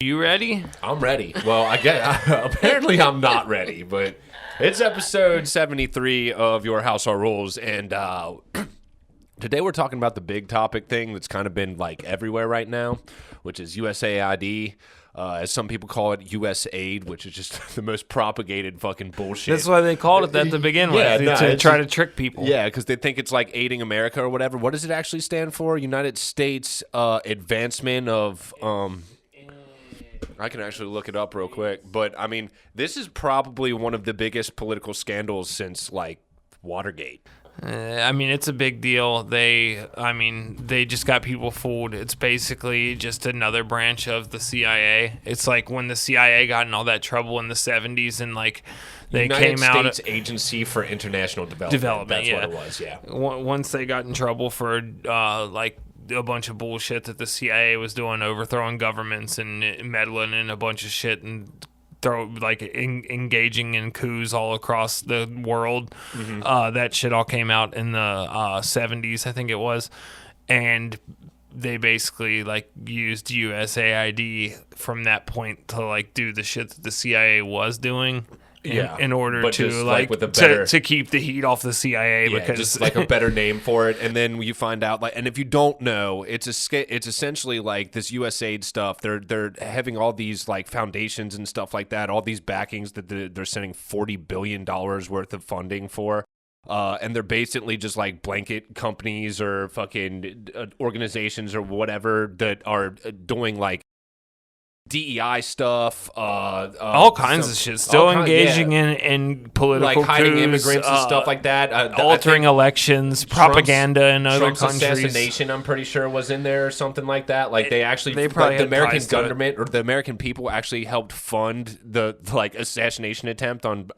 You ready? I'm ready. Well, I guess apparently I'm not ready, but it's episode 73 of Your House Our Rules, and today we're talking about the big topic thing that's kind of been like everywhere right now, which is USAID. As some people call it, USAID, which is just the most propagated fucking bullshit. That's why they called it that to begin with, to try to trick people. Yeah, because they think it's like aiding America or whatever. What does it actually stand for? United States Advancement of... I can actually look it up real quick. But, I mean, this is probably one of the biggest political scandals since, like, WaterGate. I mean, it's a big deal. They just got people fooled. It's basically just another branch of the CIA. It's like when the CIA got in all that trouble in the 70s and, like, they United came out... United States Agency for International Development. That's what it was, yeah. Once they got in trouble for, like, a bunch of bullshit that the CIA was doing, overthrowing governments and meddling in a bunch of shit and engaging in coups all across the world. Mm-hmm. That shit all came out in the 70s, I think it was, and they basically like used USAID from that point to like do the shit that the CIA was doing. In order to like with a better, to keep the heat off the CIA, because just like a better name for it. And then you find out, like, and if you don't know, it's essentially like this USAID stuff. They're having all these like foundations and stuff like that, all these backings that they're sending $40 billion worth of funding for. And they're basically just like blanket companies or fucking organizations or whatever that are doing like DEI stuff, all kinds of shit. Still engaging in political like hiding coups, immigrants and stuff like that. Altering elections, propaganda in other Trump's countries. Assassination, I'm pretty sure, was in there or something like that. Like they probably the American government or the American people actually helped fund the like assassination attempt on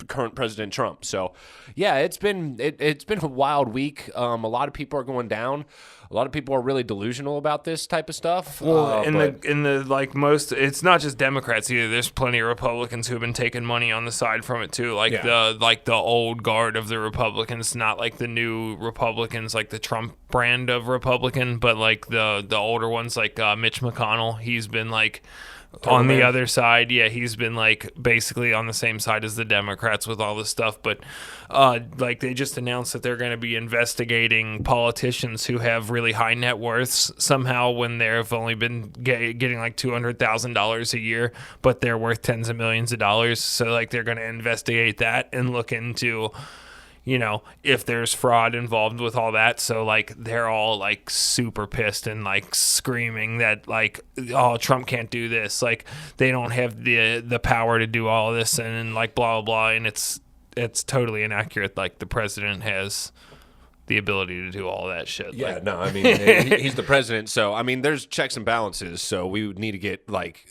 current President Trump. So yeah, it's been a wild week. A lot of people are going down. A lot of people are really delusional about this type of stuff. Well, it's not just Democrats either. There's plenty of Republicans who have been taking money on the side from it too. The old guard of the Republicans, not like the new Republicans, like the Trump brand of Republican, but like the older ones, like Mitch McConnell. He's been like on the other side. Yeah, he's been like basically on the same side as the Democrats with all this stuff. But like they just announced that they're going to be investigating politicians who have really high net worths somehow when they've only been getting like $200,000 a year, but they're worth tens of millions of dollars. So like they're going to investigate that and look into, you know, if there's fraud involved with all that. So like they're all like super pissed and like screaming that like, oh, Trump can't do this. Like they don't have the power to do all this and like blah, blah, blah. And it's totally inaccurate. Like the president has the ability to do all that shit. Yeah, like, no, I mean, he's the president. So, I mean, there's checks and balances. So we would need to get like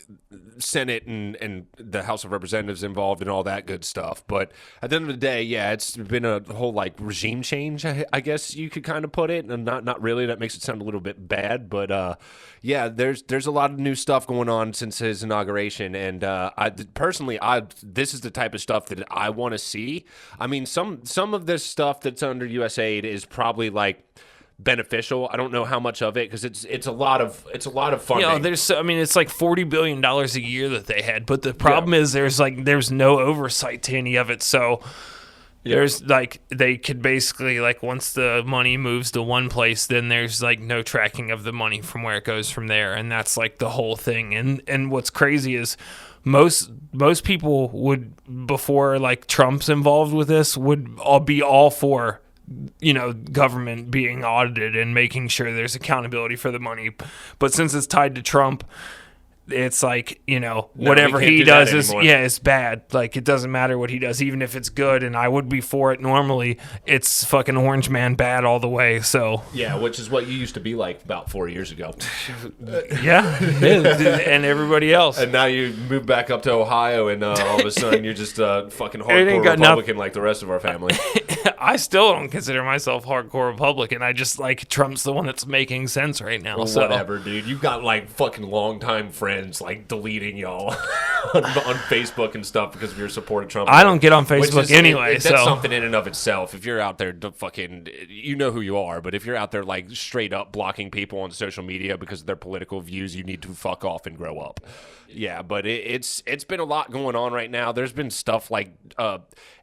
Senate and the House of Representatives involved and all that good stuff. But at the end of the day, yeah, it's been a whole like regime change, I guess you could kind of put it. And not really. That makes it sound a little bit bad. But yeah, there's a lot of new stuff going on since his inauguration. And I personally, this is the type of stuff that I want to see. I mean, some of this stuff that's under USAID is probably like beneficial. I don't know how much of it because it's a lot of funding. You know, it's like $40 billion a year that they had, but the problem is there's no oversight to any of it. So there's like they could basically like once the money moves to one place, then there's like no tracking of the money from where it goes from there, and that's like the whole thing. And what's crazy is most people would, before like Trump's involved with this, would be all for, you know, government being audited and making sure there's accountability for the money. But since it's tied to Trump, it's like, you know, whatever he does is, it's bad. Like, it doesn't matter what he does, even if it's good, and I would be for it normally. It's fucking Orange Man bad all the way, so. Yeah, which is what you used to be like about 4 years ago. Yeah, and everybody else. And now you move back up to Ohio, and all of a sudden you're just fucking hardcore Republican like the rest of our family. I still don't consider myself hardcore Republican. I just like Trump's the one that's making sense right now. Well, so whatever, dude. You've got like fucking longtime friends friends like deleting y'all on Facebook and stuff because of your support of Trump. I don't get on Facebook anyway. That's something in and of itself. If you're out there fucking, you know who you are, but if you're out there like straight up blocking people on social media because of their political views, you need to fuck off and grow up. Yeah, but it's been a lot going on right now. There's been stuff like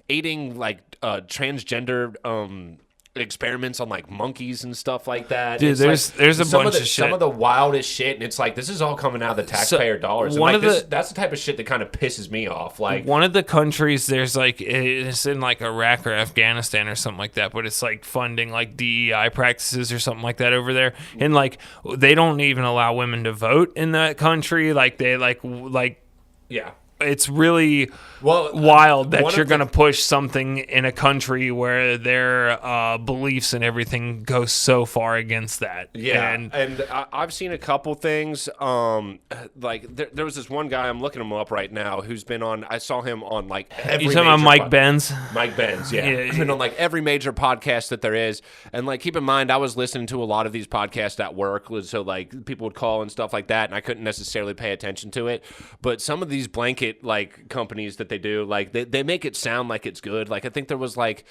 aiding like transgender experiments on like monkeys and stuff like that. Dude, there's a bunch of shit. Some of the wildest shit, and it's like this is all coming out of the taxpayer dollars. And that's the type of shit that kind of pisses me off. Like one of the countries, there's like it's in like Iraq or Afghanistan or something like that, but it's like funding like DEI practices or something like that over there, and like they don't even allow women to vote in that country. Like they like yeah. It's really wild that you're going to push something in a country where their beliefs and everything go so far against that. Yeah, and I've seen a couple things. Like there was this one guy, I'm looking him up right now, who's been on. I saw him on like every. You talking about Mike Benz? Mike Benz, yeah. He's been on like every major podcast that there is, and like keep in mind, I was listening to a lot of these podcasts at work, so like people would call and stuff like that, and I couldn't necessarily pay attention to it. But some of these blanket like companies that they do, like they make it sound like it's good. Like I think there was like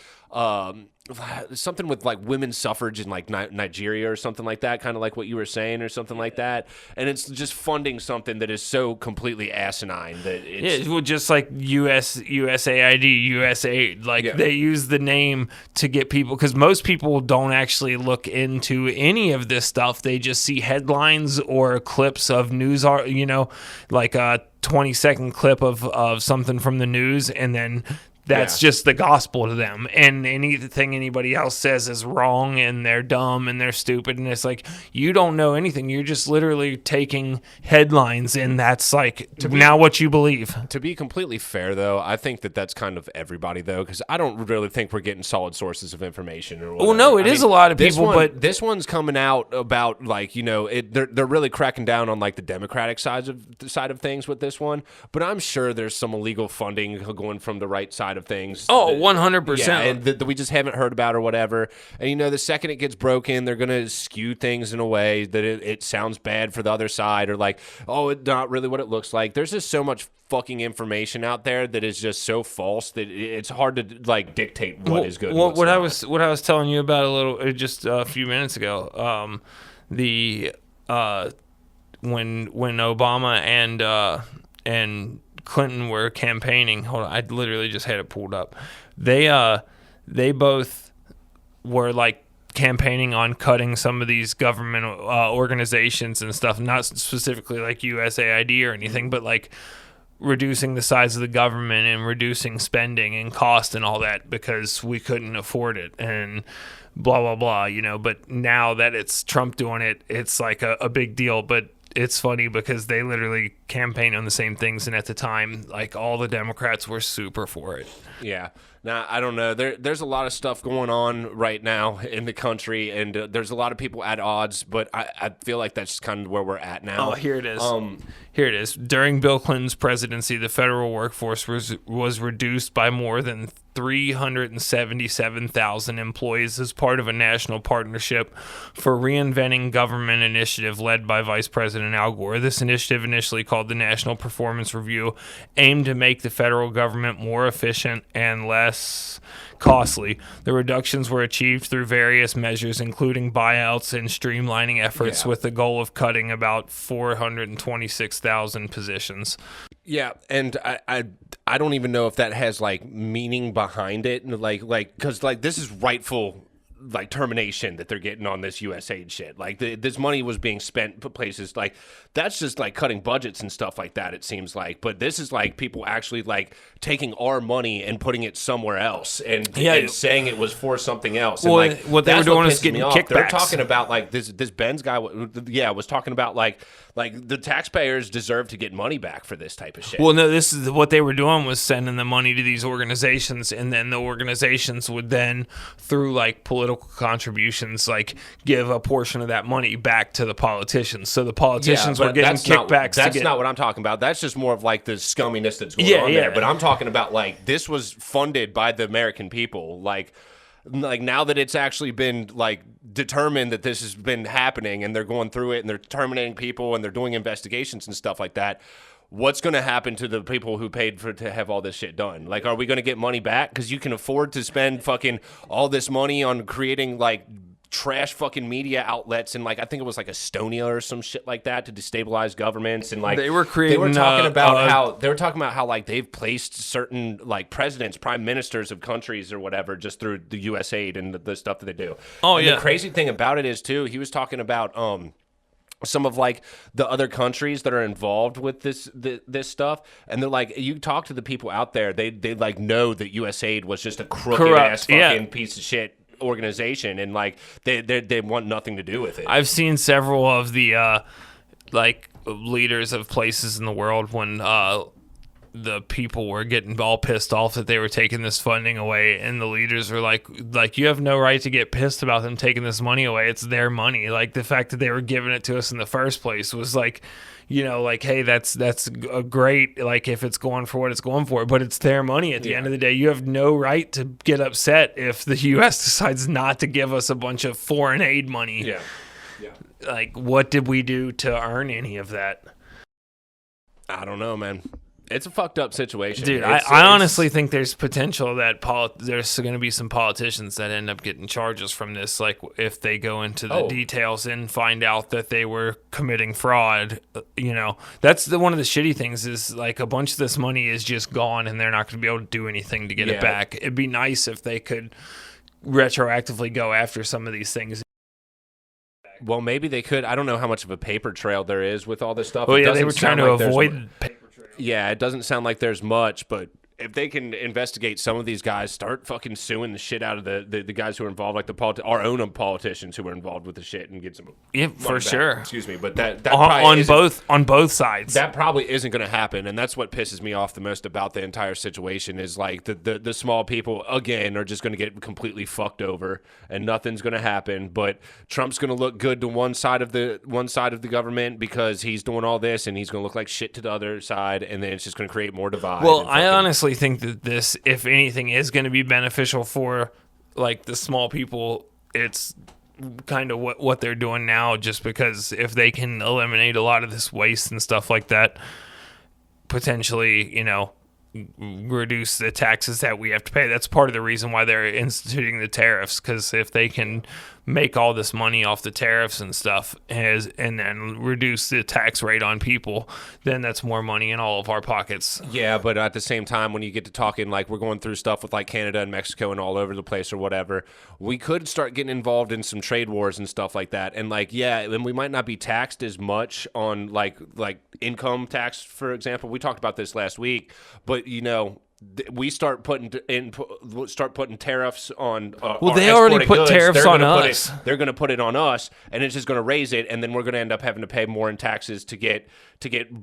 something with like women's suffrage in like Nigeria or something like that, kind of like what you were saying or something like that. And it's just funding something that is so completely asinine that it's well, just like USAID, USAID. Like they use the name to get people, because most people don't actually look into any of this stuff. They just see headlines or clips of news, like a 20-second clip of something from the news, and then that's just the gospel to them, and anything anybody else says is wrong, and they're dumb and they're stupid, and it's like, you don't know anything. You're just literally taking headlines, and that's like now what you believe. To be completely fair, though, I think that's kind of everybody, though, because I don't really think we're getting solid sources of information. Or whatever. Well, no, it is a lot of people, but this one's coming out about like they're really cracking down on like the Democratic side of things with this one, but I'm sure there's some illegal funding going from the right side of things. Oh, 100%. Yeah, and that we just haven't heard about or whatever. And, the second it gets broken, they're going to skew things in a way that it sounds bad for the other side, or like, oh, it's not really what it looks like. There's just so much fucking information out there that is just so false that it's hard to like dictate what is good. And what's not. What I was telling you about just a few minutes ago, when Obama and Clinton were campaigning. Hold on, I literally just had it pulled up. They both were like campaigning on cutting some of these government organizations and stuff, not specifically like USAID or anything, but like reducing the size of the government and reducing spending and cost and all that because we couldn't afford it and blah blah blah. But now that it's Trump doing it, it's like a big deal. But it's funny because they literally campaign on the same things, and at the time, like, all the Democrats were super for it. Yeah. Now, I don't know. There's a lot of stuff going on right now in the country, and there's a lot of people at odds, but I feel like that's kind of where we're at now. Oh, here it is. Here it is. During Bill Clinton's presidency, the federal workforce was reduced by more than 377,000 employees as part of a national partnership for reinventing government initiative led by Vice President Al Gore. This initiative, initially called the National Performance Review, aimed to make the federal government more efficient and less costly. The reductions were achieved through various measures, including buyouts and streamlining efforts, with the goal of cutting about 426,000 positions. Yeah, and I don't even know if that has like meaning behind it, like because like this is rightful like termination that they're getting on this USAID shit. Like this money was being spent places like that's just like cutting budgets and stuff like that. It seems like, but this is like people actually like taking our money and putting it somewhere else and saying it was for something else. Well, and like what they were doing is getting kickbacks. They're talking about like this Benz guy. Was talking about like the taxpayers deserve to get money back for this type of shit. Well, no, this is what they were doing was sending the money to these organizations, and then the organizations would then, through like political contributions, like give a portion of that money back to the politicians. So the politicians were getting kickbacks. That's not what I'm talking about. That's just more of like the scumminess that's going on there. But I'm talking about like this was funded by the American people. Like like now that it's actually been like determined that this has been happening and they're going through it and they're terminating people and they're doing investigations and stuff like that, what's going to happen to the people who paid to have all this shit done? Like, are we going to get money back? Because you can afford to spend fucking all this money on creating like trash fucking media outlets in like I think it was like Estonia or some shit like that to destabilize governments, and like they were talking about how like they've placed certain like presidents, prime ministers of countries or whatever just through the USAID and the stuff that they do. The crazy thing about it is too, he was talking about some of like the other countries that are involved with this stuff, and they're like, you talk to the people out there, they like know that USAID was just a crooked ass fucking piece of shit organization, and like they want nothing to do with it. I've seen several of the like leaders of places in the world when the people were getting all pissed off that they were taking this funding away, and the leaders were like you have no right to get pissed about them taking this money away. It's their money. Like the fact that they were giving it to us in the first place was like, you know, like, hey, that's a great, like, if it's going for what it's going for, but it's their money at the end of the day. You have no right to get upset if the U.S. decides not to give us a bunch of foreign aid money. Yeah. Like, what did we do to earn any of that? I don't know, man. It's a fucked up situation. Dude, I honestly think there's potential that there's going to be some politicians that end up getting charges from this, like if they go into the details and find out that they were committing fraud. You know, that's one of the shitty things is like a bunch of this money is just gone and they're not going to be able to do anything to get it back. It'd be nice if they could retroactively go after some of these things. Well, maybe they could. I don't know how much of a paper trail there is with all this stuff. Well, they were trying to avoid paper trail. Yeah, it doesn't sound like there's much, but if they can investigate some of these guys, start fucking suing the shit out of the guys who are involved, like our own politicians who are involved with the shit, and get some. Yeah, for sure. Excuse me, but that on both sides. That probably isn't going to happen, and that's what pisses me off the most about the entire situation is like the small people again are just going to get completely fucked over, and nothing's going to happen. But Trump's going to look good to one side of the government because he's doing all this, and he's going to look like shit to the other side, and then it's just going to create more divide. Well, I honestly think that this, if anything, is going to be beneficial for like the small people. It's kind of what they're doing now, just because if they can eliminate a lot of this waste and stuff like that, potentially, you know, reduce the taxes that we have to pay. That's part of the reason why they're instituting the tariffs, because if they can make all this money off the tariffs and stuff and then reduce the tax rate on people, then that's more money in all of our pockets. Yeah, but at the same time, when you get to talking like we're going through stuff with like Canada and Mexico and all over the place or whatever, we could start getting involved in some trade wars and stuff like that. And like, yeah, then we might not be taxed as much on like income tax, for example. We talked about this last week, but you know, we start putting tariffs on. Well, they already put tariffs on us. They're going to put it on us, and it's just going to raise it, and then we're going to end up having to pay more in taxes to get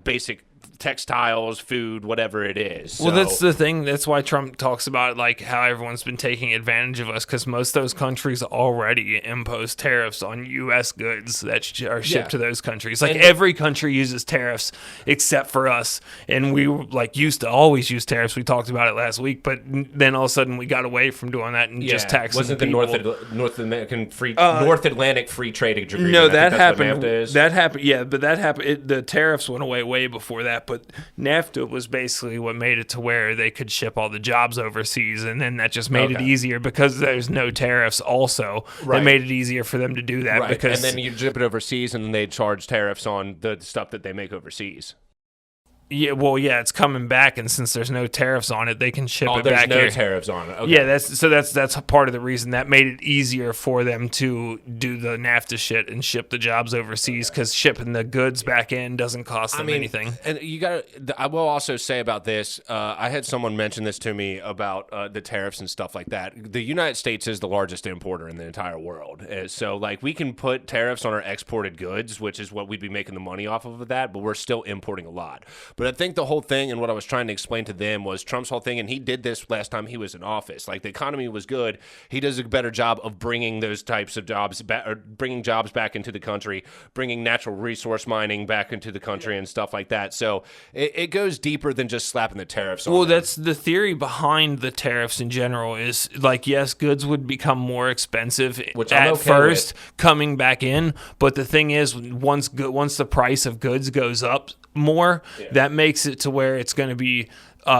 basic textiles, food, whatever it is. Well, that's the thing. That's why Trump talks about like how everyone's been taking advantage of us, because most of those countries already impose tariffs on U.S. goods that are shipped to those countries. Like every country uses tariffs except for us, and we like used to always use tariffs. We talked about it last week, but then all of a sudden we got away from doing that and just taxing Wasn't people. the North Atlantic Free Trade Agreement? No, that happened. That happened. Yeah, but that happened. The tariffs went away way before that. But NAFTA was basically what made it to where they could ship all the jobs overseas, and then that just made it easier because there's no tariffs. Also, it made it easier for them to do that because, and then you ship it overseas, and then they charge tariffs on the stuff that they make overseas. Yeah, well, yeah, it's coming back, and since there's no tariffs on it, they can ship it back here. There's no tariffs on it. Okay. Yeah, that's part of the reason that made it easier for them to do the NAFTA shit and ship the jobs overseas, because shipping the goods back in doesn't cost them anything. And I will also say about this, I had someone mention this to me about the tariffs and stuff like that. The United States is the largest importer in the entire world. So, like, we can put tariffs on our exported goods, which is what we'd be making the money off of that, but we're still importing a lot. But I think the whole thing and what I was trying to explain to them was Trump's whole thing, and he did this last time he was in office. Like, the economy was good. He does a better job of bringing those types of jobs back, or bringing jobs back into the country, bringing natural resource mining back into the country and stuff like that. So it goes deeper than just slapping the tariffs on them. That's the theory behind the tariffs in general is, like, yes, goods would become more expensive at first coming back in, but the thing is, once the price of goods goes up more, that makes it to where it's going to be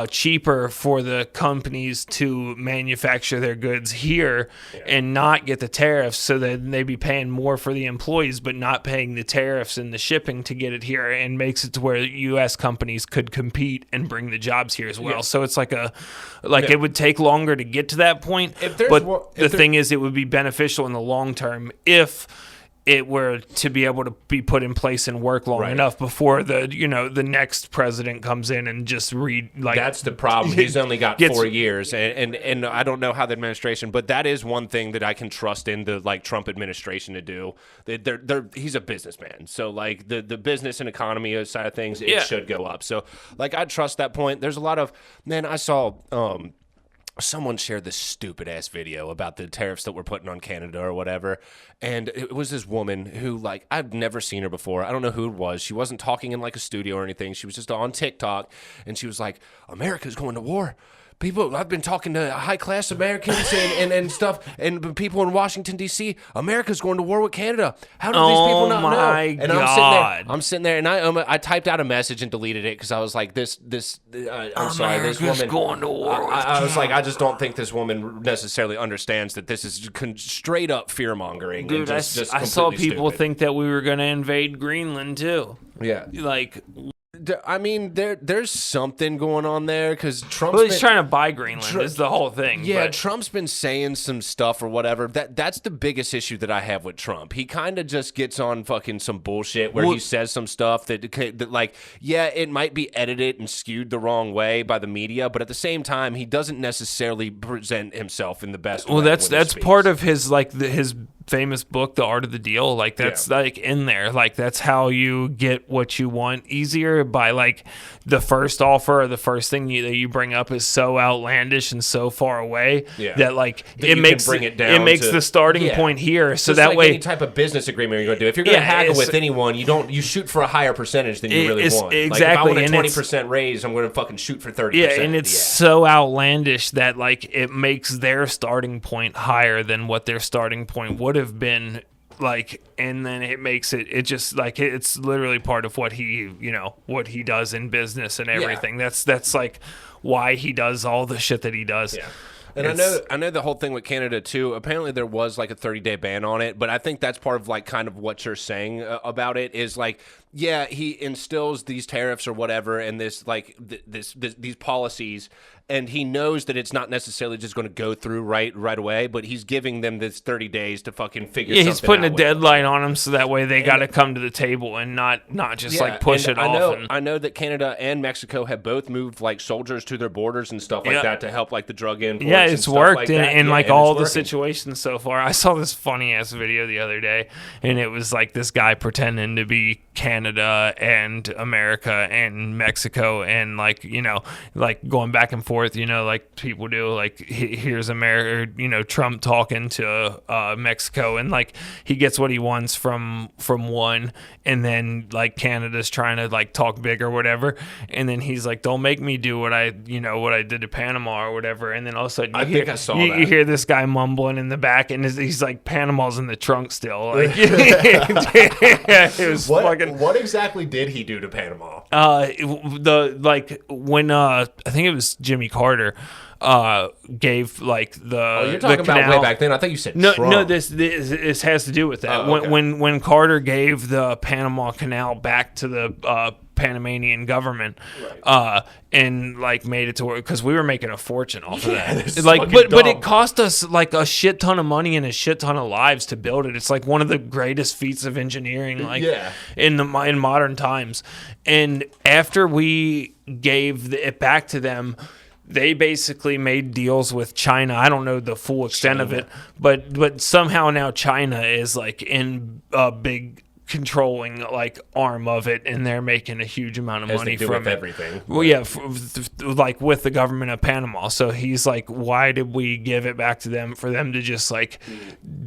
cheaper for the companies to manufacture their goods here and not get the tariffs, so that they be paying more for the employees but not paying the tariffs and the shipping to get it here, and makes it to where U.S. companies could compete and bring the jobs here as well. So it's like it would take longer to get to that point, but the thing is, it would be beneficial in the long term if it were to be able to be put in place and work long enough before the next president comes in and just that's the problem. He's only got 4 years, and I don't know how the administration, but that is one thing that I can trust in the Trump administration to do. He's a businessman, so like the business and economy side of things, it should go up. So like I trust that point. There's a lot of I saw. Someone shared this stupid ass video about the tariffs that we're putting on Canada or whatever. And it was this woman who, like, I've never seen her before. I don't know who it was. She wasn't talking in like a studio or anything. She was just on TikTok. And she was like, America's going to war. People, I've been talking to high-class Americans and stuff, and people in Washington, D.C., America's going to war with Canada. How do these people not know? My and God. I'm sitting there, and I typed out a message and deleted it because I was like, this woman going to war. I was like, I just don't think this woman necessarily understands that this is straight up fear-mongering. Dude, and I saw people think that we were going to invade Greenland, too. Yeah. Like, I mean, there's something going on there because Trump's he's trying to buy Greenland is the whole thing. Yeah, but Trump's been saying some stuff or whatever. That's the biggest issue that I have with Trump. He kind of just gets on fucking some bullshit where he says some stuff that like, yeah, it might be edited and skewed the wrong way by the media, but at the same time, he doesn't necessarily present himself in the best way. Well, that's part of his his famous book, The Art of the Deal. Like that's like in there. Like that's how you get what you want easier, by like the first offer or the first thing that you bring up is so outlandish and so far away that like it makes the starting point here. So just that like way, any type of business agreement you're going to do, if you're going to haggle with anyone, you shoot for a higher percentage than you really want. Exactly. Like if I want a 20% raise, I'm going to fucking shoot for 30%. Yeah, and it's so outlandish that like it makes their starting point higher than what their starting point would have been. Like, and then it makes it just like it's literally part of what he does in business and everything. That's like why he does all the shit that he does. Yeah. And I know the whole thing with Canada too. Apparently there was like a 30-day ban on it, but I think that's part of like kind of what you're saying about it is like, yeah, he instills these tariffs or whatever and this like these policies, and he knows that it's not necessarily just going to go through right away, but he's giving them this 30 days to fucking figure something out. Yeah, he's putting a deadline on them so that way they got to come to the table and not just like push it off. I know that Canada and Mexico have both moved like soldiers to their borders and stuff like that to help like the drug imports. Yeah, it's worked in like all the situations so far. I saw this funny ass video the other day, and it was like this guy pretending to be Canada and America and Mexico, and like like going back and forth, like people do. Like here's America, Trump talking to Mexico, and like he gets what he wants from one, and then like Canada's trying to like talk big or whatever, and then he's like, don't make me do what I did to Panama or whatever, and then all of a sudden you hear this guy mumbling in the back, and he's like, Panama's in the trunk still. Like it was What exactly did he do to Panama? When I think it was Jimmy Carter gave like the you're talking about way back then. I thought you said Trump. No, this has to do with that. Okay. When Carter gave the Panama Canal back to the Panamanian government, and like made it to work, because we were making a fortine off of that. Like, but it cost us like a shit ton of money and a shit ton of lives to build it. It's like one of the greatest feats of engineering, in modern times. And after we gave it back to them, they basically made deals with China. I don't know the full extent of it, but somehow now China is like in a big controlling like arm of it, and they're making a huge amount of money from it. Everything. Well, yeah, like with the government of Panama. So he's like, why did we give it back to them for them to just like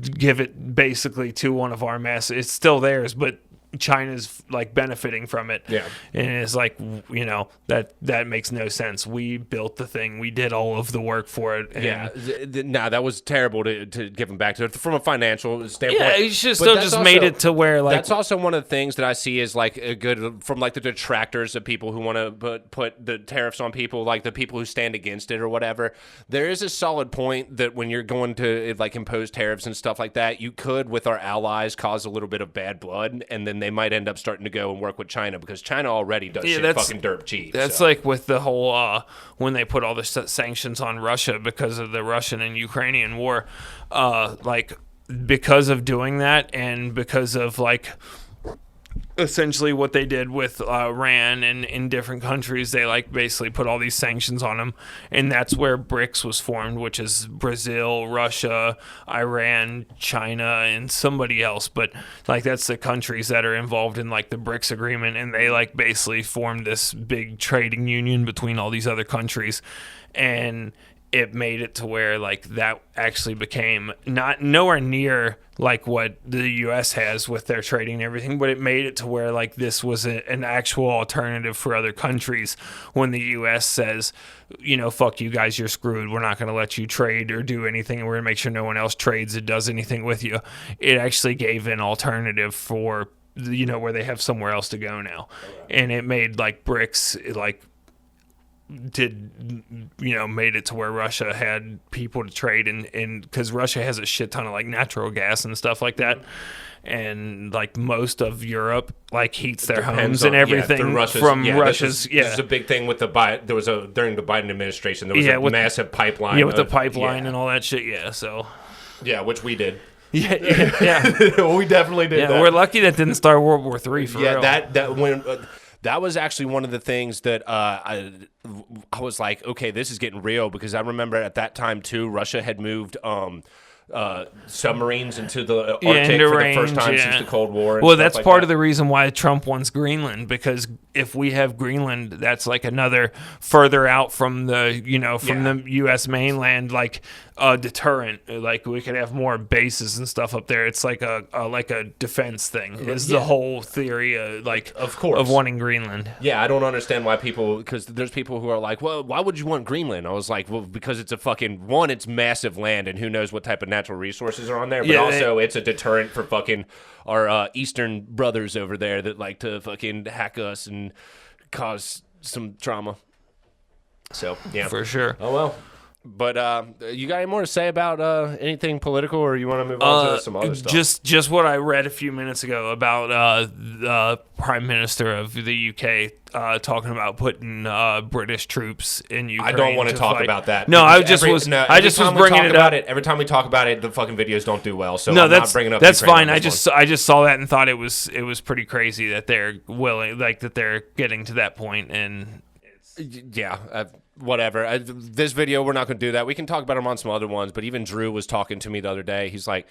give it basically to one of our masses? It's still theirs, but China's like benefiting from it. Yeah. And it's like, you know, that makes no sense. We built the thing. We did all of the work for it. And that was terrible to give them back to it from a financial standpoint. Yeah, he should still just made it to where like that's also one of the things that I see is like a good from like the detractors of people who want to put the tariffs on people, like the people who stand against it or whatever. There is a solid point that when you're going to like impose tariffs and stuff like that, you could with our allies cause a little bit of bad blood, and then they might end up starting to go and work with China because China already does shit fucking dirt cheap. That's like with the whole when they put all the sanctions on Russia because of the Russian and Ukrainian war, like because of doing that and because of like essentially what they did with Iran and in different countries, they like basically put all these sanctions on them, and that's where BRICS was formed, which is Brazil, Russia, Iran, China, and somebody else, but like that's the countries that are involved in like the BRICS agreement, and they like basically formed this big trading union between all these other countries, and it made it to where like that actually became nowhere near like what the U.S. has with their trading and everything, but it made it to where like this was an actual alternative for other countries when the U.S. says, you know, fuck you guys, you're screwed. We're not going to let you trade or do anything, and we're going to make sure no one else trades or does anything with you. It actually gave an alternative for, you know, where they have somewhere else to go now. And it made like BRICS like made it to where Russia had people to trade and because Russia has a shit ton of like natural gas and stuff like that, and like most of Europe like heats their homes and everything from Russia's. This is a big thing with during the Biden administration there was a massive pipeline. Yeah, with the pipeline and all that shit. So which we did. Yeah. We definitely did. Yeah, that. We're lucky that didn't start World War III for real. That when. That was actually one of the things that I was like, okay, this is getting real, because I remember at that time too, Russia had moved submarines into the Arctic for the first time since the Cold War. Well, that's part of the reason why Trump wants Greenland, because if we have Greenland, that's like another further out from the the U.S. mainland, like a deterrent. Like we could have more bases and stuff up there. It's like a defense thing. Is the whole theory of wanting Greenland? Yeah, I don't understand why people, because there's people who are like, well, why would you want Greenland? I was like, well, because it's it's massive land, and who knows what type of natural resources are on there, but also it's a deterrent for fucking our Eastern brothers over there that like to fucking hack us and cause some trauma. So yeah, for sure. Oh well. But you got any more to say about anything political, or you want to move on to some other stuff? Just what I read a few minutes ago about the Prime Minister of the UK talking about putting British troops in Ukraine. I don't want to talk fight. about that. No, I just was bringing it up. Every time we talk about it, the fucking videos don't do well. So no, I'm not bringing up. That's Ukraine fine. I just saw that and thought it was pretty crazy that they're willing, like that they're getting to that point, and whatever. This video, we're not going to do that. We can talk about them on some other ones, but even Drew was talking to me the other day. He's like,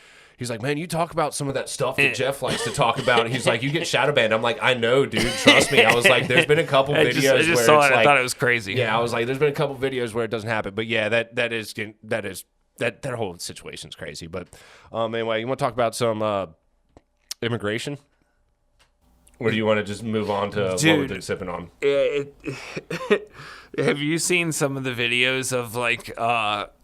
man, you talk about some of that stuff that Jeff likes to talk about. He's like, you get shadow banned. I'm like, I know, dude. Trust me. I was like, there's been a couple videos I just where saw it's it. like, I thought it was crazy. Yeah, I was like, there's been a couple videos where it doesn't happen. But yeah, that whole situation's crazy. But anyway, you want to talk about some immigration? Or do you want to just move on to what we've been sipping on? Have you seen some of the videos of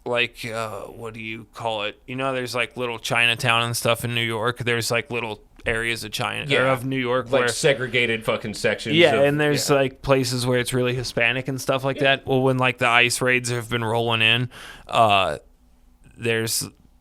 what do you call it? You know, there's like little Chinatown and stuff in New York. There's like little areas of China or of New York, like where segregated fucking sections. And there's like places where it's really Hispanic and stuff like that. Well, when like the ICE raids have been rolling in,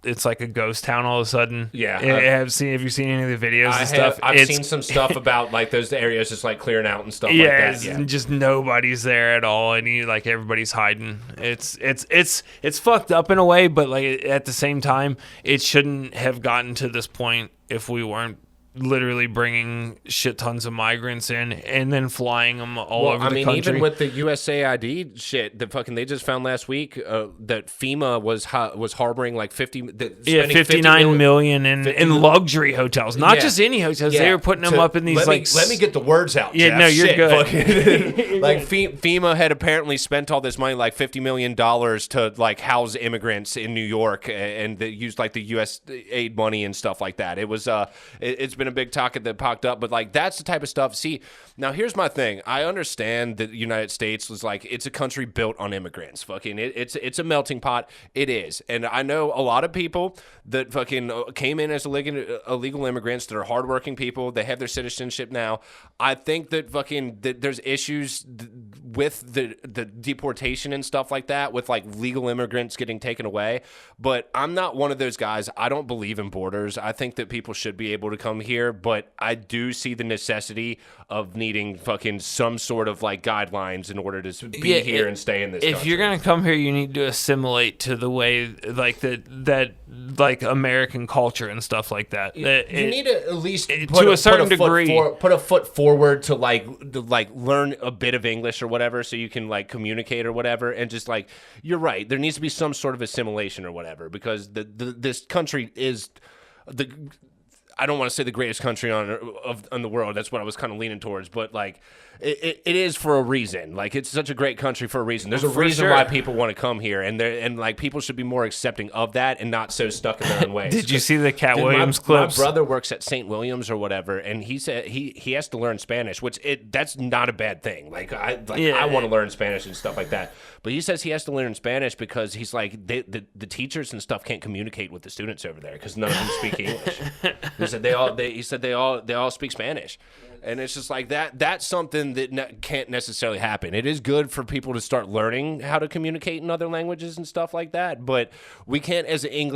it's like a ghost town all of a sudden. Yeah. Have you seen any of the videos and stuff? I've seen some stuff about like those areas just like clearing out and stuff like that. Yeah, just nobody's there at all, and everybody's hiding. It's fucked up in a way, but like at the same time, it shouldn't have gotten to this point if we weren't literally bringing shit tons of migrants in and then flying them all over the country. Even with the USAID shit, they just found last week that FEMA was harboring like 59 million in luxury hotels, not just any hotels. They were putting them up in these let me get the words out. Yeah, Jeff. no, you're good. Like FEMA had apparently spent all this money, like $50 million, to like house immigrants in New York, and they used like the USAID money and stuff like that. It was it's been a big topic that popped up, but like that's the type of stuff. See, now here's my thing. I understand that the United States was like, it's a country built on immigrants. It's a melting pot. It is, and I know a lot of people that came in as illegal immigrants that are hardworking people. They have their citizenship now. I think that that there's issues with the deportation and stuff like that, with like legal immigrants getting taken away. But I'm not one of those guys. I don't believe in borders. I think that people should be able to come here, but I do see the necessity of needing some sort of like guidelines in order to be here and stay in this country. If you're gonna come here, you need to assimilate to the way like American culture and stuff like that. You need to at least to a certain degree put a foot forward to learn a bit of English or whatever, so you can like communicate or whatever. And just like, you're right, there needs to be some sort of assimilation or whatever, because this country is I don't want to say the greatest country on the world. That's what I was kind of leaning towards. But like, it is for a reason. Like, it's such a great country for a reason. There's a reason why people want to come here, and like people should be more accepting of that and not so stuck in their own ways. Did you see the Cat Williams clips? My brother works at St. Williams or whatever, and he said he has to learn Spanish, which that's not a bad thing. I want to learn Spanish and stuff like that. But he says he has to learn Spanish because he's like the teachers and stuff can't communicate with the students over there because none of them speak English. He said they all speak Spanish, and it's just like that. That's something that can't necessarily happen. It is good for people to start learning how to communicate in other languages and stuff like that, but we can't, as an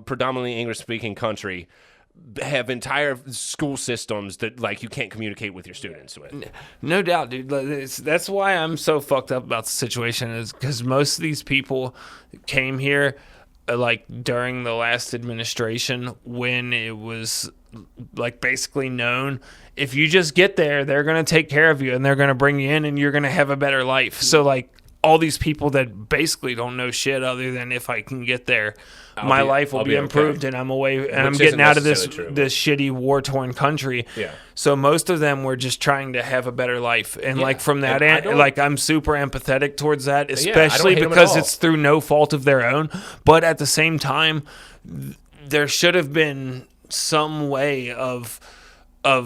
predominantly English speaking country, have entire school systems that like you can't communicate with your students with. No doubt, dude. That's why I'm so fucked up about the situation, is because most of these people came here like during the last administration, when it was like basically known, if you just get there, they're going to take care of you and they're going to bring you in and you're going to have a better life. So like all these people that basically don't know shit other than if I can get there, my life will be improved, okay, and I'm away and I'm getting out of this shitty war-torn country. Yeah. So most of them were just trying to have a better life. And like from that end, like I'm super empathetic towards that, especially because it's through no fault of their own. But at the same time, there should have been some way of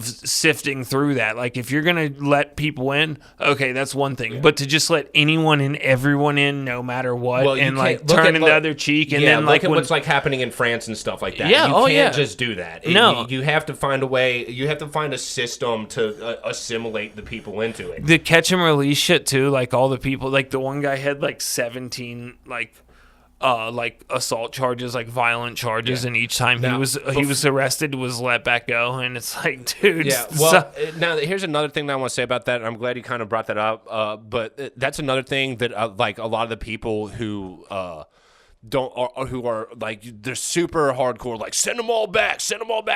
sifting through that. Like if you're gonna let people in, okay, that's one thing. But to just let anyone and everyone in, no matter what, and like turning the other cheek, and then like what's like happening in France and stuff like that. Yeah, you can't just do that. No, you have to find a way. You have to find a system to assimilate the people into it. The catch and release shit too. Like all the people, like the one guy had like 17 like assault charges, like violent charges, and each time he was arrested, was let back go, and it's like, dude. Yeah. Well, now here's another thing that I want to say about that. I'm glad you kind of brought that up. But that's another thing that like a lot of the people who who are like, they're super hardcore, like send them all back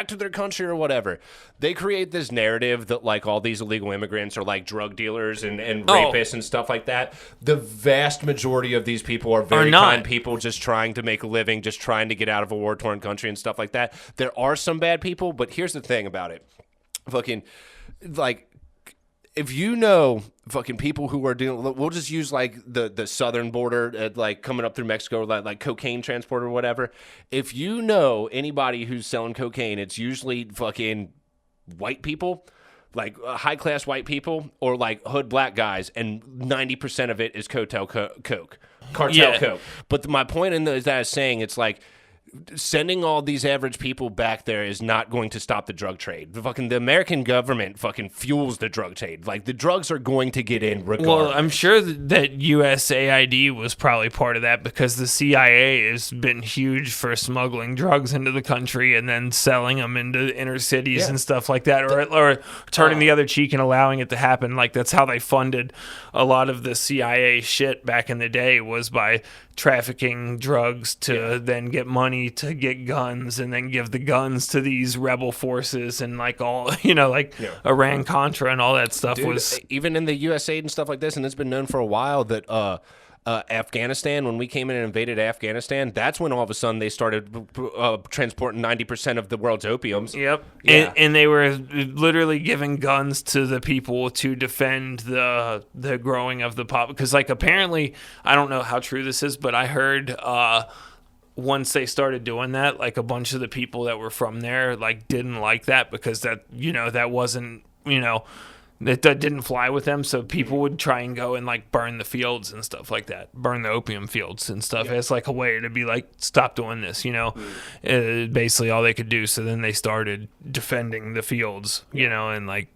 to their country or whatever. They create this narrative that like all these illegal immigrants are like drug dealers and rapists and stuff like that. The vast majority of these people are very kind people just trying to make a living, just trying to get out of a war-torn country and stuff like that. There are some bad people, but here's the thing about it. Fucking like, if you know fucking people who are dealing, we'll just use like the southern border, like coming up through Mexico, like cocaine transport or whatever. If you know anybody who's selling cocaine, it's usually fucking white people, like high class white people, or like hood black guys, and 90% of it is cartel coke. But my point is that I was saying, it's like, sending all these average people back there is not going to stop the drug trade. The American government fucking fuels the drug trade. Like, the drugs are going to get in regardless. Well, I'm sure that USAID was probably part of that, because the CIA has been huge for smuggling drugs into the country and then selling them into inner cities and stuff like that, or turning the other cheek and allowing it to happen. Like, that's how they funded a lot of the CIA shit back in the day, was by trafficking drugs to then get money money to get guns and then give the guns to these rebel forces and like all, like Iran-Contra and all that stuff. Dude, was even in the USAID and stuff like this, and it's been known for a while that Afghanistan, when we came in and invaded Afghanistan, that's when all of a sudden they started transporting 90% of the world's opiums. Yep. Yeah. And they were literally giving guns to the people to defend the growing of the pop. Because, like, apparently, I don't know how true this is, but I heard once they started doing that, like, a bunch of the people that were from there, like, didn't like that because that wasn't, that didn't fly with them, so people would try and go and like burn the fields and stuff like that, burn the opium fields and stuff as like a way to be like, stop doing this, basically all they could do. So then they started defending the fields, and like.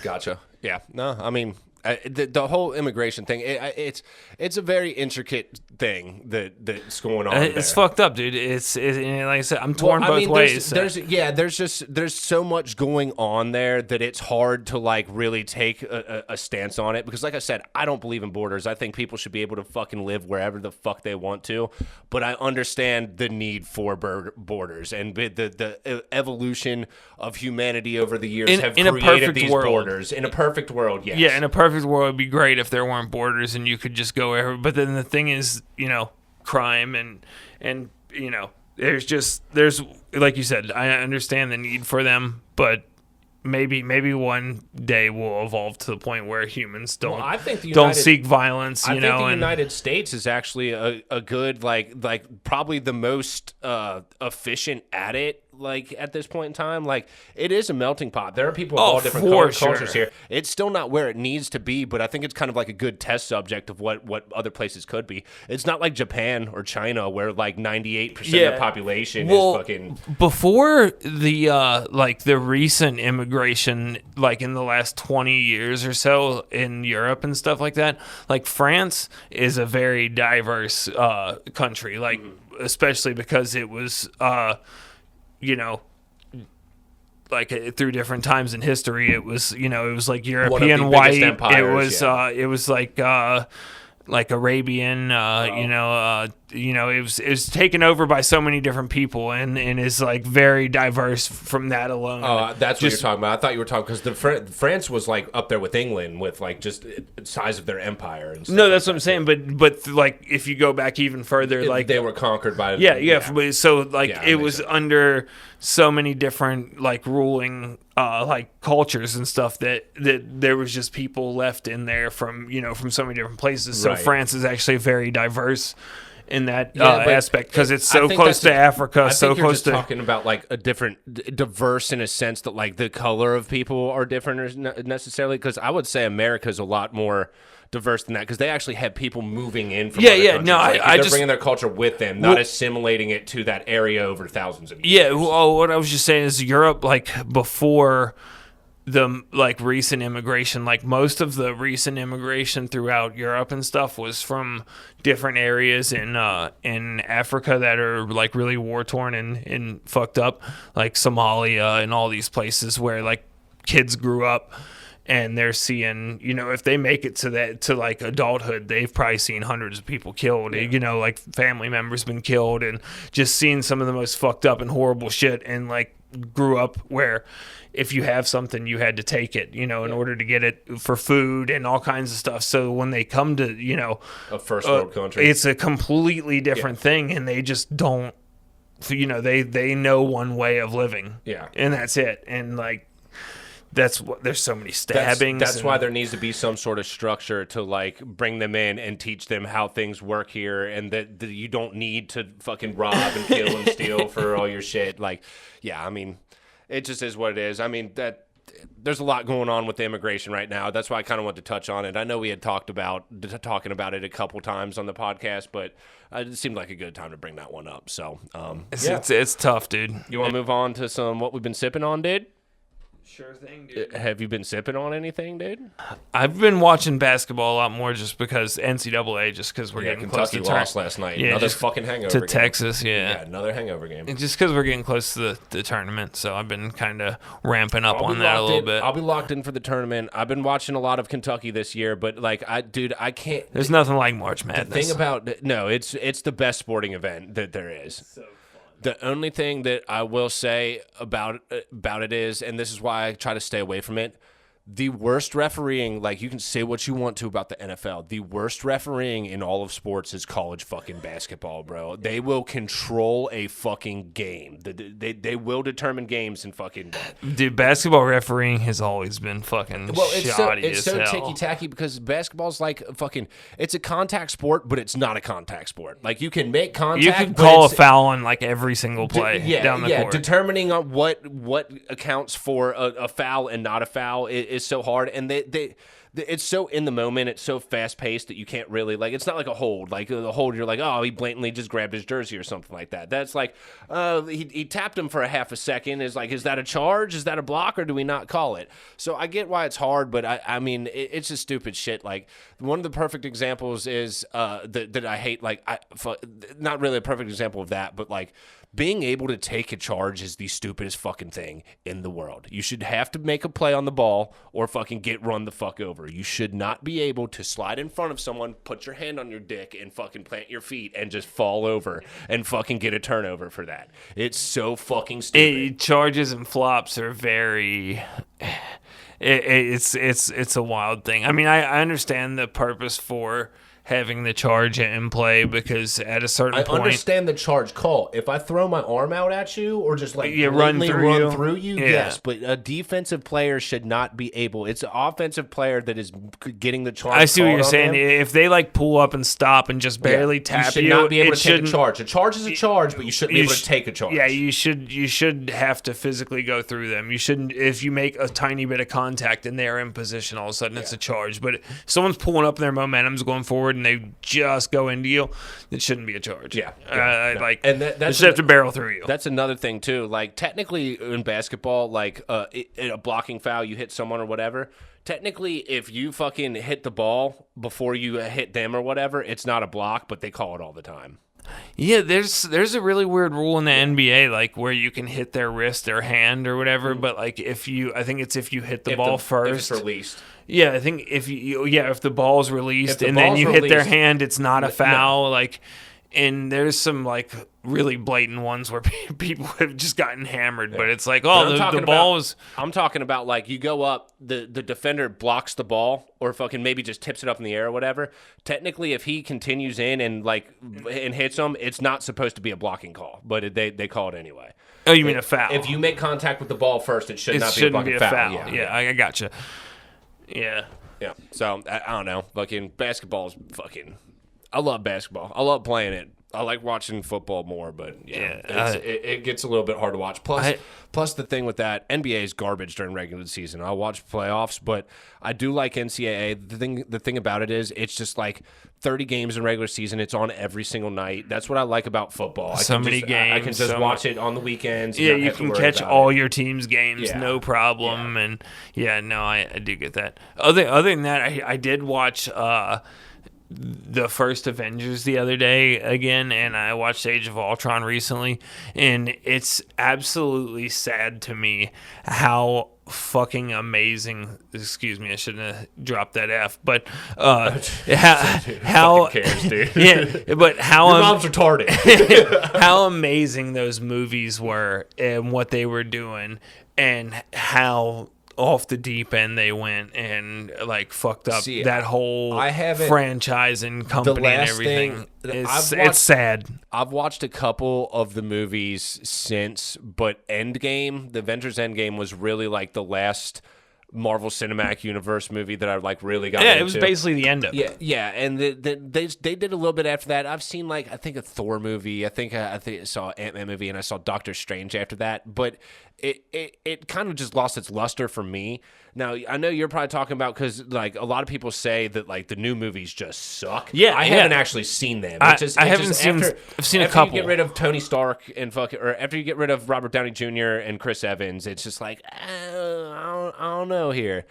Gotcha. Yeah. No, I mean, the whole immigration thing, it's a very intricate thing that's going on. It's fucked up, dude. It's like I said, I'm torn both ways. There's so much going on there that it's hard to like really take a stance on it because, like I said, I don't believe in borders. I think people should be able to fucking live wherever the fuck they want to, but I understand the need for borders and the evolution of humanity over the years have created these borders. In a perfect world, yes. Yeah, in a perfect world, it'd be great if there weren't borders and you could just go wherever. But then the thing is, crime and there's like you said, I understand the need for them, but maybe one day we'll evolve to the point where humans don't seek violence. I think the United States is actually a good like probably the most efficient at it. Like at this point in time, like it is a melting pot. There are people of all different cultures here. It's still not where it needs to be, but I think it's kind of like a good test subject of what other places could be. It's not like Japan or China where like 98% of the population is fucking. Before the recent immigration, like in the last 20 years or so in Europe and stuff like that, like France is a very diverse country, like especially because it was. Like through different times in history, it was like European white. Empires, it was like Arabian. It was taken over by so many different people and is like very diverse from that alone. Oh, that's what you're talking about. I thought you were talking because France was like up there with England with like just size of their empire and stuff. No, that's what I'm saying. But like if you go back even further, like they were conquered by So like it was sense. Under so many different like ruling like cultures and stuff that there was just people left in there from so many different places. So France is actually very diverse in that aspect because it's so close to Africa, so close to talking about like a different diverse in a sense that like the color of people are different necessarily because I would say America is a lot more diverse than that because they actually have people moving in from other countries. They're bringing their culture with them, not assimilating it to that area over thousands of years. Yeah, well, what I was just saying is Europe, like before the like recent immigration, like most of the recent immigration throughout Europe and stuff was from different areas in Africa that are like really war torn and fucked up, like Somalia and all these places where like kids grew up and they're seeing, if they make it to like adulthood, they've probably seen hundreds of people killed, like family members been killed and just seeing some of the most fucked up and horrible shit and like grew up where if you have something, you had to take it, in order to get it for food and all kinds of stuff. So when they come to, a first world country, it's a completely different thing and they just don't, they know one way of living. Yeah. And that's it. And like, that's what there's so many stabbings. That's why there needs to be some sort of structure to like bring them in and teach them how things work here, and that you don't need to fucking rob and kill and steal for all your shit. Like, yeah, I mean, it just is what it is. I mean, that there's a lot going on with the immigration right now. That's why I kind of wanted to touch on it. I know we had talking about it a couple times on the podcast, but it seemed like a good time to bring that one up. So, it's tough, dude. You want to move on to some what we've been sipping on, dude? Sure thing, dude. Have you been sipping on anything, dude? I've been watching basketball a lot more just because NCAA, just because we're getting close to Kentucky lost last night. Yeah, another fucking hangover to Texas, yeah, another hangover game. And just because we're getting close to the tournament, so I've been kind of ramping up on that a little bit. I'll be locked in for the tournament. I've been watching a lot of Kentucky this year, but like, I can't. There's nothing like March Madness. The thing about it's the best sporting event that there is. So The only thing that I will say about it is, and this is why I try to stay away from it, the worst refereeing, like, you can say what you want to about the NFL. The worst refereeing in all of sports is college fucking basketball, bro. They will control a fucking game. They will determine games in fucking... Dude, basketball refereeing has always been fucking shoddy it's as so hell. ticky-tacky because basketball's like fucking... It's a contact sport, but it's not a contact sport. Like, you can make contact... You can call a foul on, like, every single play down the court. Determining on what accounts for a foul and not a foul is so hard, and it's so in the moment, it's so fast paced that you can't really, like, it's not like a hold. Like the hold, you're like, oh, he blatantly just grabbed his jersey or something like that. That's like, he tapped him for a half a second. Is like, is that a charge? Is that a block, or do we not call it? So I get why it's hard, but I mean, it's just stupid shit. Like, one of the perfect examples is that I hate. Like, not really a perfect example of that, but like, being able to take a charge is the stupidest fucking thing in the world. You should have to make a play on the ball or fucking get run the fuck over. You should not be able to slide in front of someone, put your hand on your dick, and fucking plant your feet and just fall over and fucking get a turnover for that. It's so fucking stupid. Charges and flops are very... It's a wild thing. I mean, I understand the purpose for having the charge in play, because at a certain point... I understand the charge call. If I throw my arm out at you or just like run through you, yes. But a defensive player should not be able... It's an offensive player that is getting the charge. I see what you're saying. Them. If they like pull up and stop and just barely tap you, should not be able to take a charge. A charge is a charge, but you shouldn't be able to take a charge. Yeah, you should have to physically go through them. You shouldn't... If you make a tiny bit of contact and they're in position, all of a sudden it's a charge. But if someone's pulling up and their momentum's going forward and they just go into you, it shouldn't be a charge. Yeah. No. Like, and they should have to barrel through you. That's another thing too. Like, technically in basketball, like in a blocking foul, you hit someone or whatever. Technically, if you fucking hit the ball before you hit them or whatever, it's not a block, but they call it all the time. Yeah, there's a really weird rule in the NBA, like, where you can hit their wrist or hand or whatever, but like, if you hit the ball first. If it's released. Yeah, I think if the ball's released and then you hit their hand, it's not a foul. No. Like, and there's some like really blatant ones where people have just gotten hammered, but it's like, the ball is... I'm talking about, like, you go up, the defender blocks the ball or fucking maybe just tips it up in the air or whatever. Technically, if he continues in and hits them, it's not supposed to be a blocking call, but they call it anyway. Oh, you mean a foul? If you make contact with the ball first, it shouldn't be a foul. Yeah, I gotcha. Yeah. Yeah. So, I don't know. Fucking basketball is fucking... I love basketball. I love playing it. I like watching football more, but it gets a little bit hard to watch. Plus the thing with that, NBA is garbage during regular season. I'll watch playoffs, but I do like NCAA. The thing about it is, it's just like 30 games in regular season. It's on every single night. That's what I like about football. Many games. I can just watch it on the weekends. Yeah, you can catch all your team's games, no problem. Yeah. And I do get that. Other than that, I did watch the first Avengers the other day again, and I watched Age of Ultron recently, and it's absolutely sad to me how fucking amazing, excuse me, I shouldn't have dropped that F, but how cares, dude? Yeah, but how your mom's retarded. How amazing those movies were and what they were doing, and how off the deep end they went and like fucked up that whole franchise and company and everything. It's sad. I've watched a couple of the movies since, but Endgame, the Avengers Endgame, was really like the last Marvel Cinematic Universe movie that I like really got into. Yeah, it was basically the end of it. Yeah, and they did a little bit after that. I've seen I think a Thor movie. I think I saw an Ant-Man movie, and I saw Doctor Strange after that. But it kind of just lost its luster for me. Now, I know you're probably talking about because like a lot of people say that like the new movies just suck. Yeah, I haven't actually seen them. I've seen a couple. After you get rid of Tony Stark and or after you get rid of Robert Downey Jr. and Chris Evans, it's just like I don't know here.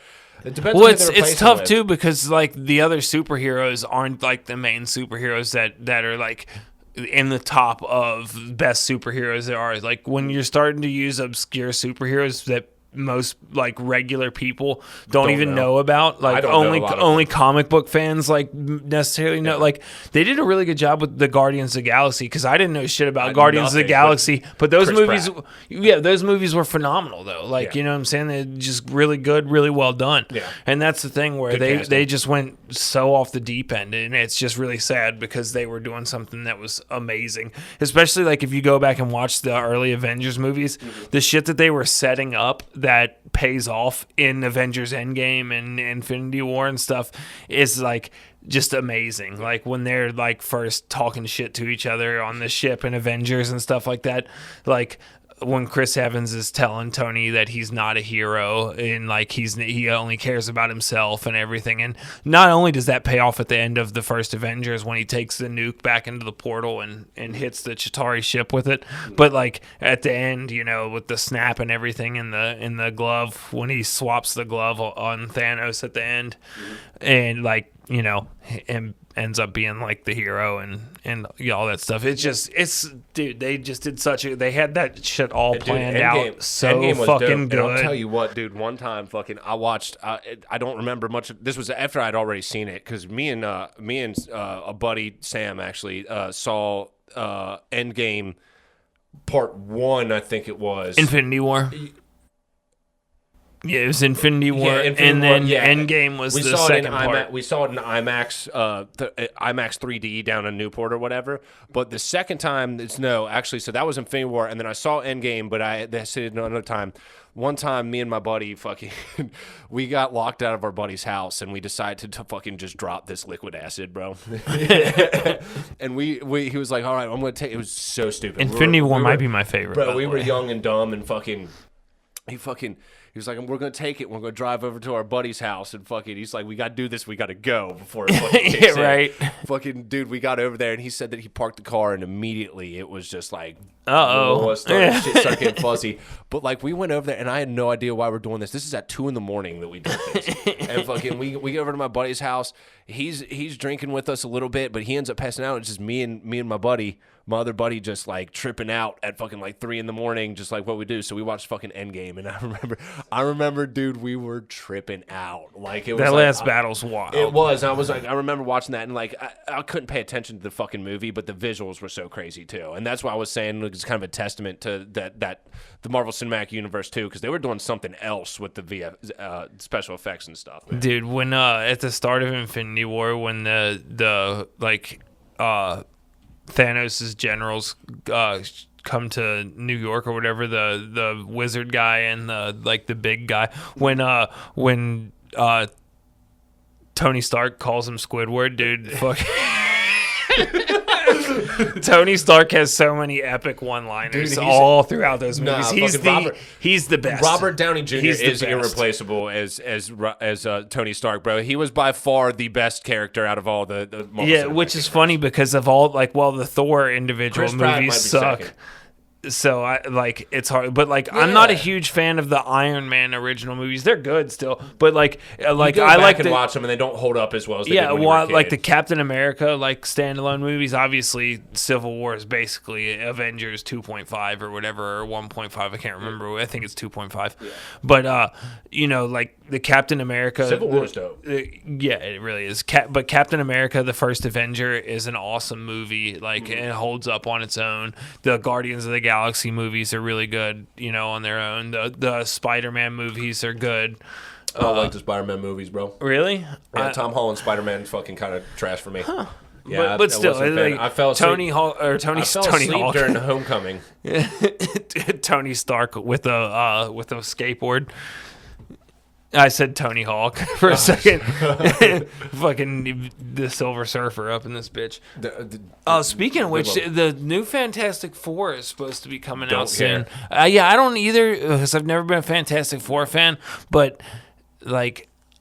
It depends. Well, it's tough too because like the other superheroes aren't like the main superheroes that are like in the top of best superheroes there are. Like when you're starting to use obscure superheroes that most like regular people don't even know. know about. Like don't know a lot of only comic book fans like necessarily know. Like they did a really good job with the Guardians of the Galaxy, because I didn't know shit about Guardians of the Galaxy, but those movies, those movies were phenomenal though. Like you know what I'm saying, they're just really good, really well done. Yeah, and that's the thing where they just went so off the deep end, and it's just really sad because they were doing something that was amazing. Especially like if you go back and watch the early Avengers movies, the shit that they were setting up that pays off in Avengers Endgame and Infinity War and stuff is like just amazing. Like when they're like first talking shit to each other on the ship in Avengers and stuff like that, like when Chris Evans is telling Tony that he's not a hero and like he only cares about himself and everything. And not only does that pay off at the end of the first Avengers when he takes the nuke back into the portal and hits the Chitauri ship with it, but like at the end, you know, with the snap and everything in the glove, when he swaps the glove on Thanos at the end, and like, you know, and ends up being like the hero and all that stuff. Dude, they just did they had that shit all planned out so Endgame was fucking dope. good. And I'll tell you what, dude, one time I watched, I don't remember much. This was after I'd already seen it, because me and a buddy, Sam, actually saw Endgame Part 1, I think it was. Infinity War. Yeah, it was Infinity War, and then Endgame was the second part. We saw it in IMAX, IMAX 3D down in Newport or whatever. But the second time, actually, so that was Infinity War, and then I saw Endgame, but I said another time. One time, me and my buddy we got locked out of our buddy's house, and we decided to fucking just drop this liquid acid, bro. And he was like, all right, I'm going to take it. It was so stupid. Infinity War might be my favorite. Bro, we were young and dumb, and he was like, we're going to take it. We're going to drive over to our buddy's house. And he's like, we got to do this. We got to go before it fucking kicks in. Right. Fucking, dude, we got over there, and he said that he parked the car, and immediately it was just like, shit started getting fuzzy. But like, we went over there, and I had no idea why we're doing this. This is at 2 a.m. that we did this. And we go over to my buddy's house. He's drinking with us a little bit, but he ends up passing out. It's just me and my buddy. My other buddy just like tripping out at fucking like 3 a.m, just like what we do. So we watched fucking Endgame, and I remember, dude, we were tripping out. Like it was that last battle's wild. It was. I was like, I remember watching that, and like I couldn't pay attention to the fucking movie, but the visuals were so crazy too. And that's why I was saying it's kind of a testament to that the Marvel Cinematic Universe too, because they were doing something else with the special effects and stuff. Man. Dude, when at the start of Infinity War, when the Thanos' generals come to New York or whatever, the wizard guy and the big guy, when Tony Stark calls him Squidward, dude, fuck. Tony Stark has so many epic one-liners all throughout those movies. He's the best. Robert Downey Jr. is irreplaceable as Tony Stark, bro. He was by far the best character out of all the Marvel. Yeah, which is funny because of all the Thor individual movies suck. Second. So it's hard, but I'm not a huge fan of the Iron Man original movies. They're good still, but I like to watch them, and they don't hold up as well as they did when you were a kid. Like the Captain America standalone movies. Obviously, Civil War is basically Avengers 2.5 or whatever, or 1.5. I can't remember. I think it's 2.5. Yeah. But like the Captain America, Civil War is dope. Yeah, it really is. But Captain America, the First Avenger, is an awesome movie. It holds up on its own. The Guardians of the Galaxy movies are really good, on their own. The Spider-Man movies are good. I don't like the Spider-Man movies, bro. Really? Yeah, Tom Holland Spider-Man fucking kind of trash for me. Huh. Yeah, but still, I fell asleep. Tony Hawk during the Homecoming. Tony Stark with a skateboard. I said Tony Hawk for a second. Fucking the Silver Surfer up in this bitch. Speaking of which, the new Fantastic Four is supposed to be coming out soon. I don't either, because I've never been a Fantastic Four fan, but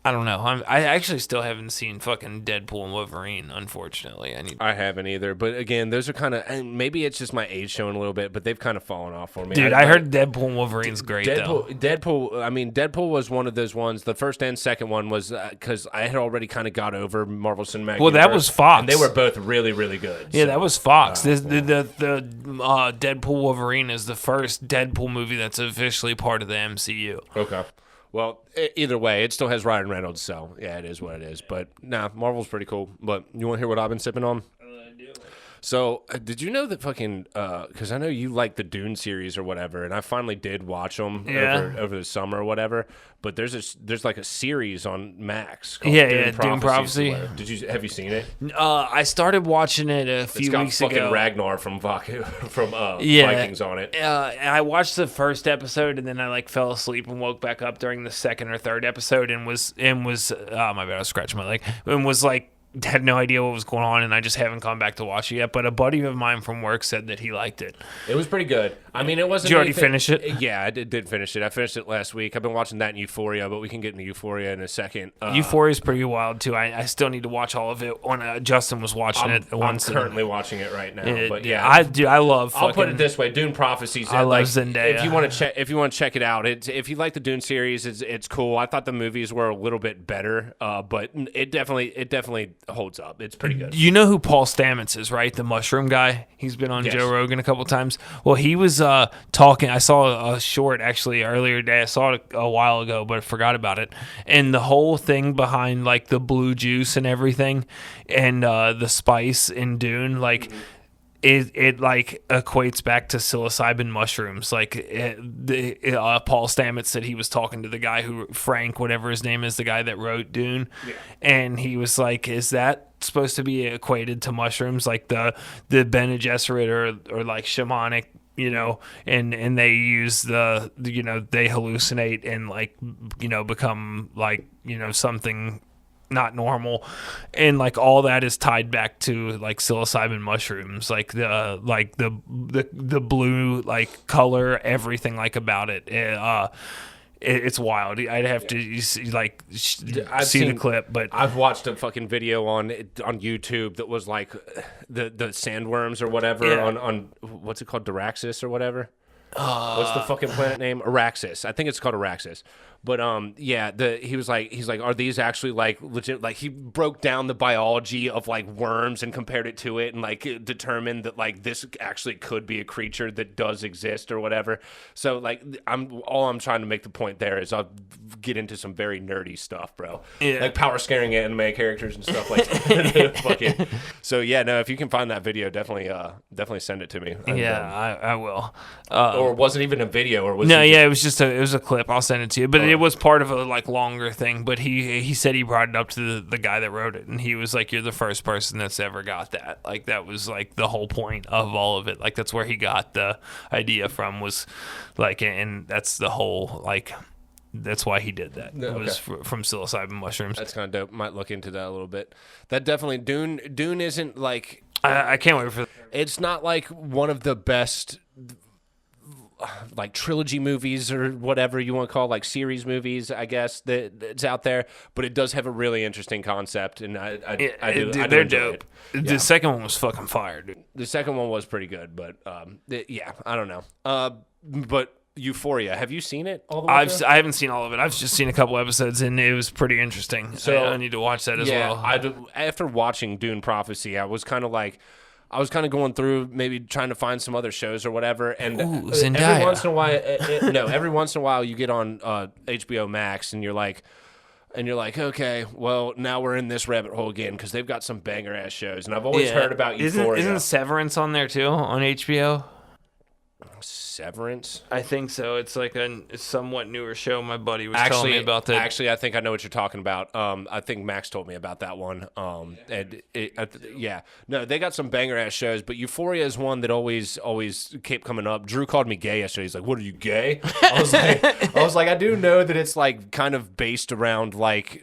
I don't know. I actually still haven't seen fucking Deadpool and Wolverine, unfortunately. I haven't either. But again, those are kind of, and maybe it's just my age showing a little bit, but they've kind of fallen off for me. Dude, I heard Deadpool and Wolverine's great, though. Deadpool was one of those ones. The first and second one was because I had already kind of got over Marvel Cinematic Well, that was Fox. And they were both really, really good. Yeah, that was Fox. The Deadpool Wolverine is the first Deadpool movie that's officially part of the MCU. Okay. Well, either way, it still has Ryan Reynolds, so yeah, it is what it is. But nah, Marvel's pretty cool. But you want to hear what I've been sipping on? I do. So, did you know that fucking, because I know you like the Dune series or whatever, and I finally did watch them over the summer or whatever, but there's like a series on Max called Dune Prophecy. Have you seen it? I started watching it a few weeks ago. It's got fucking Ragnar from Vikings on it. I watched the first episode, and then I fell asleep and woke back up during the second or third episode and was oh my bad, I was scratching my leg, and was had no idea what was going on, and I just haven't gone back to watch it yet. But a buddy of mine from work said that he liked it. It was pretty good. I mean, it wasn't. Did you already finish it? Yeah, I did finish it. I finished it last week. I've been watching that in Euphoria, but we can get into Euphoria in a second. Euphoria is pretty wild too. I still need to watch all of it. When Justin was watching it once. I'm currently watching it right now. But yeah, I love. I'll put it this way: Dune Prophecies. I love Zendaya. If you want to check it out, if you like the Dune series, it's cool. I thought the movies were a little bit better, but it definitely holds up. It's pretty good. You know who Paul Stamets is, right? The mushroom guy. He's been on Joe Rogan a couple times. Well, he was talking. I saw a short actually earlier today. I saw it a while ago, but I forgot about it. And the whole thing behind the blue juice and everything, and the spice in Dune, It equates back to psilocybin mushrooms. Paul Stamets said he was talking to the guy Frank, whatever his name is, the guy that wrote Dune, and he was like, "Is that supposed to be equated to mushrooms, like the Bene Gesserit or shamanic?" And they use they hallucinate and become something not normal, and all that is tied back to psilocybin mushrooms, the blue color, everything about it. It's wild. I'd have to see the clip, but I've watched a fucking video on YouTube that was the sandworms or whatever on what's it called, Daraxis or whatever. What's the fucking planet name? Araxis. I think it's called Araxis. But he was like, are these actually legit? He broke down the biology of worms and compared it to it, and determined that this actually could be a creature that does exist or whatever. So I'm trying to make the point there is I'll get into some very nerdy stuff, bro. Yeah. Power scaring anime characters and stuff like that. Fucking. So yeah, no, if you can find that video, definitely send it to me. I will. Or was it even a video? Or was it was it was a clip. I'll send it to you. But it was part of a longer thing. But he said he brought it up to the guy that wrote it, and he was like, "You're the first person that's ever got that." That was the whole point of all of it. That's where he got the idea from, was and that's the whole that's why he did that. It was from psilocybin mushrooms. That's kind of dope. Might look into that a little bit. That definitely Dune isn't I can't wait for. It's not one of the best trilogy movies or whatever you want to call series movies, I guess, that's out there, but it does have a really interesting concept, and they're dope. The second one was fucking fire, dude. The second one was pretty good, but I don't know. But Euphoria, have you seen it all the way I haven't seen all of it. I've just seen a couple episodes, and it was pretty interesting. So I need to watch that as well. After watching Dune Prophecy, I was kind of going through, maybe trying to find some other shows or whatever, and Zendaya. Every once in a while you get on HBO Max, and you're like, okay, well, now we're in this rabbit hole again because they've got some banger ass shows, and I've always heard about Euphoria. Isn't Severance on there too on HBO? Severance? I think so. It's a somewhat newer show. My buddy was telling me about that. Actually, I think I know what you're talking about. I think Max told me about that one. No, they got some banger ass shows, but Euphoria is one that always kept coming up. Drew called me gay yesterday. He's like, "What are you, gay?" I was like, I do know that it's kind of based around like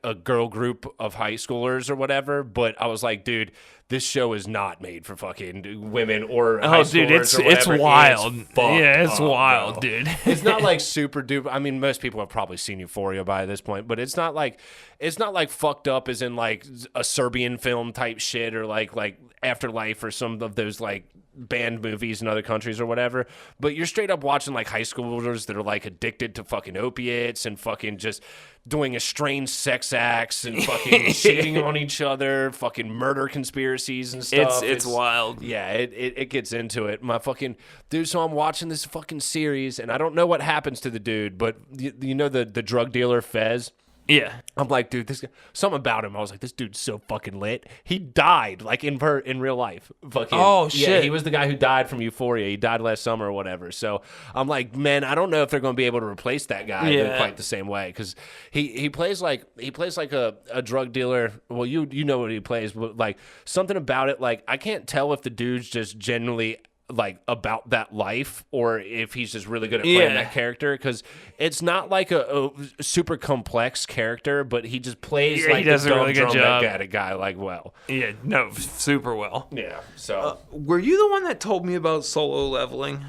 a girl group of high schoolers or whatever, but I was like, dude, this show is not made for fucking women or high Oh, dude, schoolers or it's whatever. wild. It's It's up, wild, bro. dude. It's not like super duper. I mean, most people have probably seen Euphoria by this point, but it's not like fucked up as in like a Serbian film type shit or like Afterlife or some of those like banned movies in other countries or whatever. But you're straight up watching like high schoolers that are like addicted to fucking opiates and fucking just doing strange sex acts and fucking cheating on each other, fucking murder conspiracies and stuff. It's wild. Yeah, it gets into it. My fucking dude. So I'm watching this fucking series, and I don't know what happens to the dude, but you know the drug dealer Fez. Yeah. I'm like, dude, this guy, something about him. I was like, this dude's so fucking lit. He died like in real life. Fucking, oh shit. Yeah, he was the guy who died from Euphoria. He died last summer or whatever. So I'm like, man, I don't know if they're going to be able to replace that guy quite the same way because he plays like a drug dealer. Well, you know what he plays, but like something about it. Like I can't tell if the dude's just genuinely like about that life or if he's just really good at playing that character because it's not like a super complex character, but he just plays like he does the a really good job at a guy like well. Yeah, no, super well. Yeah. So were you the one that told me about solo leveling?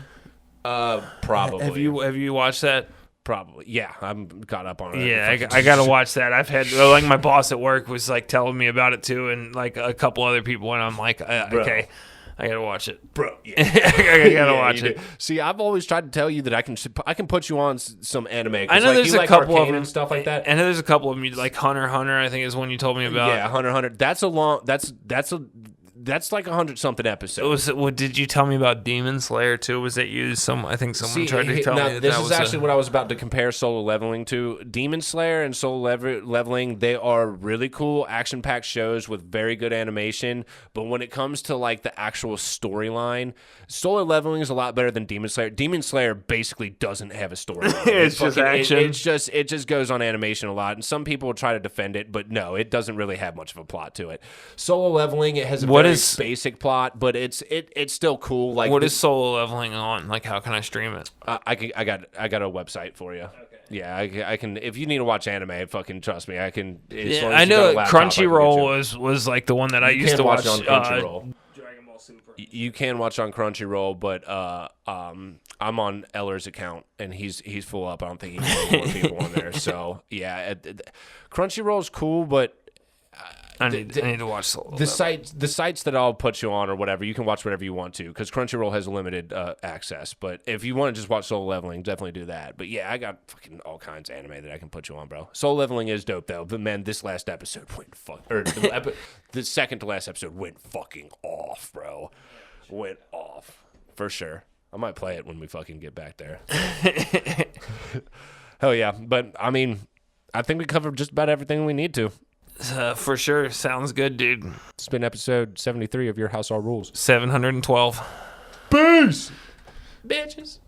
probably. Have you watched that? Probably. Yeah, I'm caught up on it. Yeah, I gotta watch that. I've had like my boss at work was like telling me about it too, and like a couple other people, and I'm like, okay. I gotta watch it, bro. Yeah. I gotta watch it. See, I've always tried to tell you that I can put you on some anime. I know like, there's you a like couple of Arcane them and stuff like that. I know there's a couple of them. Like Hunter, I think is one you told me about. Yeah, Hunter. That's like 100-something episodes. Did you tell me about Demon Slayer too? Was that you? I think someone tried to tell me. This is actually what I was about to compare Solo Leveling to. Demon Slayer and Solo Leveling, they are really cool, action-packed shows with very good animation. But when it comes to like the actual storyline, Solo Leveling is a lot better than Demon Slayer. Demon Slayer basically doesn't have a storyline. It's just action. It just goes on animation a lot, and some people try to defend it, but no, it doesn't really have much of a plot to it. Solo Leveling, it has a very basic plot, but it's still cool. Like, what is Solo Leveling on? Like, how can I stream it? I got a website for you. Okay. Yeah, I can. If you need to watch anime, fucking trust me, I can. Yeah, I know Crunchyroll was like the one that I used to watch on Crunchyroll. Dragon Ball Super. You can watch on Crunchyroll, but I'm on Eller's account and he's full up. I don't think he can get more people on there. So yeah, Crunchyroll's cool, but. I need to watch Solo. The sites that I'll put you on or whatever, you can watch whatever you want to because Crunchyroll has limited access. But if you want to just watch Solo Leveling, definitely do that. But yeah, I got fucking all kinds of anime that I can put you on, bro. Solo Leveling is dope though. But man, this last episode went the second to last episode went fucking off, bro. Went off for sure. I might play it when we fucking get back there. Hell yeah! But I mean, I think we covered just about everything we need to. For sure. Sounds good, dude. It's been episode 73 of Your House All Rules. 712. Peace! Bitches.